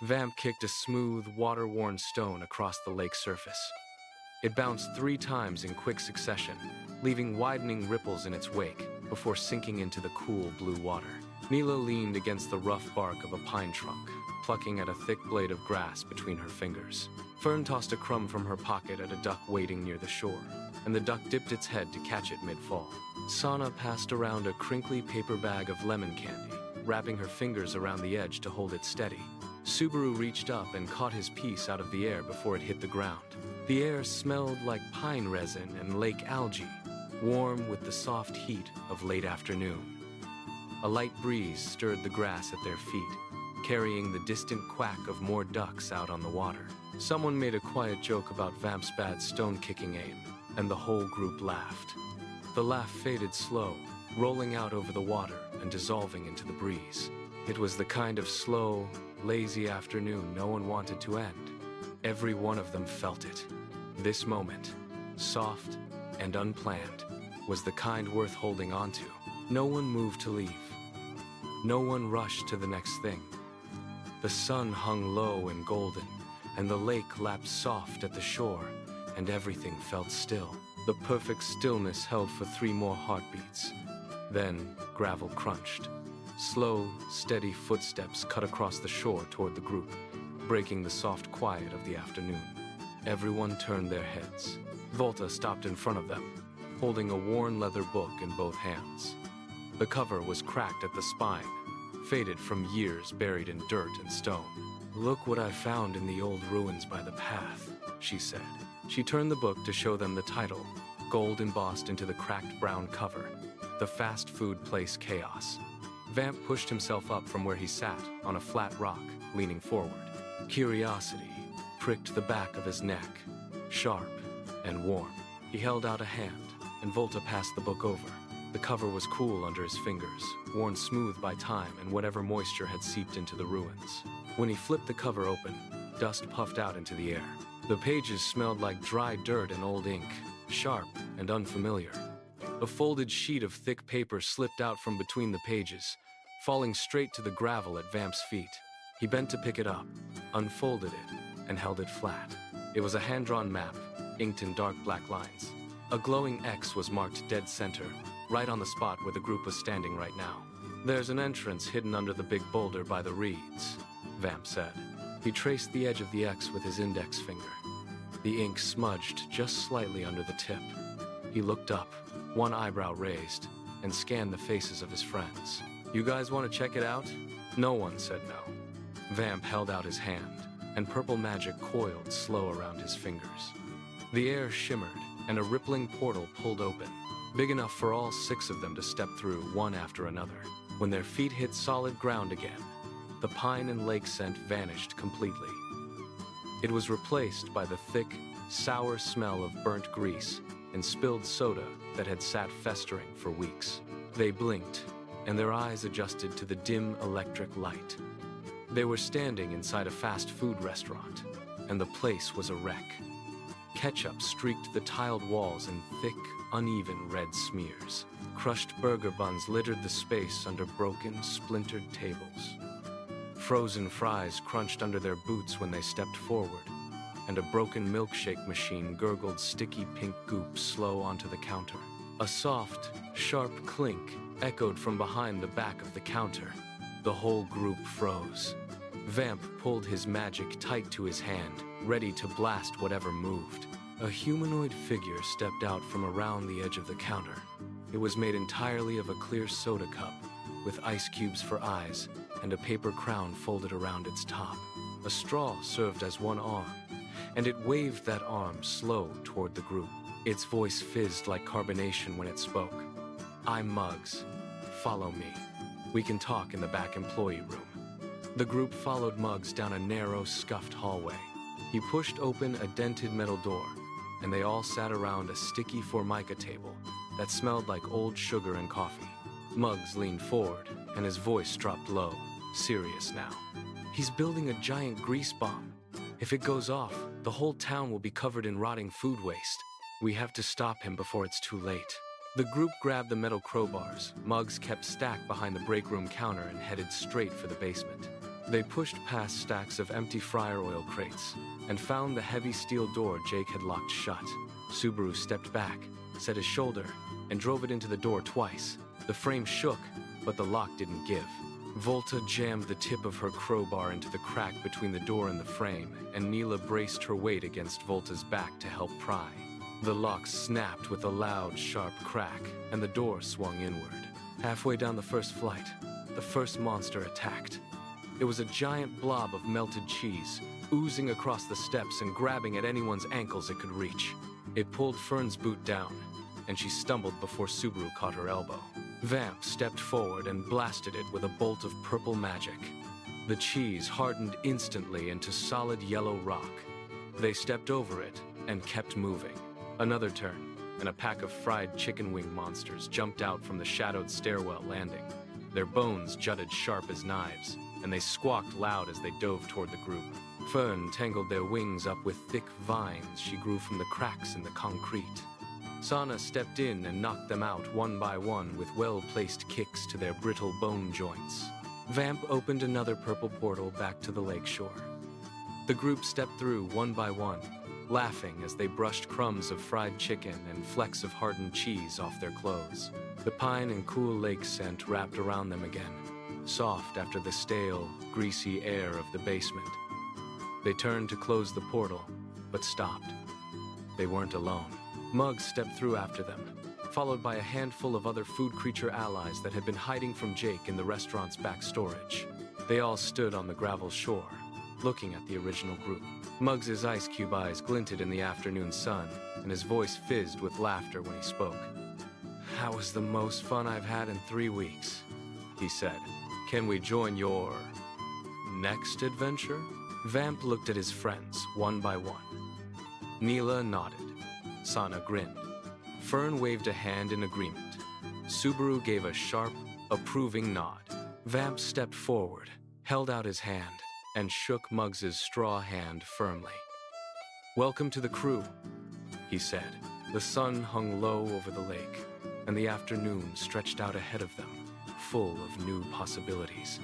Vamp kicked a smooth, water-worn stone across the lake surface. It bounced 3 times in quick succession, leaving widening ripples in its wake before sinking into the cool blue water. Mila leaned against the rough bark of a pine trunk, plucking at a thick blade of grass between her fingers. Fern tossed a crumb from her pocket at a duck waiting near the shore, and the duck dipped its head to catch it mid-fall. Sana passed around a crinkly paper bag of lemon candy, wrapping her fingers around the edge to hold it steady. Subaru reached up and caught his piece out of the air before it hit the ground. The air smelled like pine resin and lake algae, warm with the soft heat of late afternoon. A light breeze stirred the grass at their feet, carrying the distant quack of more ducks out on the water. Someone made a quiet joke about Vamp's bad stone-kicking aim, and the whole group laughed. The laugh faded slow, rolling out over the water and dissolving into the breeze. It was the kind of slow, lazy afternoon no one wanted to end. Every one of them felt it. This moment, soft and unplanned, was the kind worth holding on to. No one moved to leave. No one rushed to the next thing. The sun hung low and golden, and the lake lapped soft at the shore, and everything felt still. The perfect stillness held for 3 more heartbeats. Then, gravel crunched. Slow, steady footsteps cut across the shore toward the group, breaking the soft quiet of the afternoon. Everyone turned their heads. Volta stopped in front of them, holding a worn leather book in both hands. The cover was cracked at the spine, faded from years buried in dirt and stone. "Look what I found in the old ruins by the path," she said. She turned the book to show them the title, gold embossed into the cracked brown cover, "The Fast Food Place Chaos." Vamp pushed himself up from where he sat on a flat rock, leaning forward. Curiosity pricked the back of his neck, sharp and warm. He held out a hand, and Volta passed the book over. The cover was cool under his fingers, worn smooth by time and whatever moisture had seeped into the ruins. When he flipped the cover open, dust puffed out into the air. The pages smelled like dry dirt and old ink, sharp and unfamiliar. A folded sheet of thick paper slipped out from between the pages, falling straight to the gravel at Vamp's feet. He bent to pick it up, unfolded it, and held it flat. It was a hand-drawn map, inked in dark black lines. A glowing X was marked dead center, right on the spot where the group was standing right now. "There's an entrance hidden under the big boulder by the reeds," Vamp said. He traced the edge of the X with his index finger. The ink smudged just slightly under the tip. He looked up, one eyebrow raised, and scanned the faces of his friends. "You guys want to check it out?" No one said no. Vamp held out his hand, and purple magic coiled slow around his fingers. The air shimmered, and a rippling portal pulled open, big enough for all 6 of them to step through one after another. When their feet hit solid ground again, the pine and lake scent vanished completely. It was replaced by the thick, sour smell of burnt grease and spilled soda that had sat festering for weeks. They blinked, and their eyes adjusted to the dim electric light. They were standing inside a fast food restaurant, and the place was a wreck. Ketchup streaked the tiled walls in thick, uneven red smears. Crushed burger buns littered the space under broken, splintered tables. Frozen fries crunched under their boots when they stepped forward, and a broken milkshake machine gurgled sticky pink goop slow onto the counter. A soft, sharp clink echoed from behind the back of the counter. The whole group froze. Vamp pulled his magic tight to his hand, ready to blast whatever moved. A humanoid figure stepped out from around the edge of the counter. It was made entirely of a clear soda cup, with ice cubes for eyes and a paper crown folded around its top. A straw served as one arm, and it waved that arm slow toward the group. Its voice fizzed like carbonation when it spoke. "I'm Muggs. Follow me. We can talk in the back employee room." The group followed Muggs down a narrow, scuffed hallway. He pushed open a dented metal door, and they all sat around a sticky formica table that smelled like old sugar and coffee. Muggs leaned forward, and his voice dropped low, serious now. "He's building a giant grease bomb. If it goes off, the whole town will be covered in rotting food waste. We have to stop him before it's too late." The group grabbed the metal crowbars Muggs kept stacked behind the break room counter and headed straight for the basement. They pushed past stacks of empty fryer oil crates and found the heavy steel door Jake had locked shut. Subaru stepped back, set his shoulder, and drove it into the door twice. The frame shook, but the lock didn't give. Volta jammed the tip of her crowbar into the crack between the door and the frame, and Neela braced her weight against Volta's back to help pry. The lock snapped with a loud, sharp crack, and the door swung inward. Halfway down the first flight, the first monster attacked. It was a giant blob of melted cheese, oozing across the steps and grabbing at anyone's ankles it could reach. It pulled Fern's boot down, and she stumbled before Subaru caught her elbow. Vamp stepped forward and blasted it with a bolt of purple magic. The cheese hardened instantly into solid yellow rock. They stepped over it and kept moving. Another turn, and a pack of fried chicken wing monsters jumped out from the shadowed stairwell landing. Their bones jutted sharp as knives, and they squawked loud as they dove toward the group. Fern tangled their wings up with thick vines she grew from the cracks in the concrete. Sana stepped in and knocked them out one by one with well-placed kicks to their brittle bone joints. Vamp opened another purple portal back to the lakeshore. The group stepped through one by one, laughing as they brushed crumbs of fried chicken and flecks of hardened cheese off their clothes. The pine and cool lake scent wrapped around them again, soft after the stale, greasy air of the basement. They turned to close the portal, but stopped. They weren't alone. Muggs stepped through after them, followed by a handful of other food creature allies that had been hiding from Jake in the restaurant's back storage. They all stood on the gravel shore, looking at the original group. Muggs's ice cube eyes glinted in the afternoon sun, and his voice fizzed with laughter when he spoke. "That was the most fun I've had in 3 weeks," he said. "Can we join your next adventure?" Vamp looked at his friends, one by one. Neela nodded. Sana grinned. Fern waved a hand in agreement. Subaru gave a sharp, approving nod. Vamp stepped forward, held out his hand, and shook Muggs's straw hand firmly. "Welcome to the crew," he said. The sun hung low over the lake, and the afternoon stretched out ahead of them, full of new possibilities.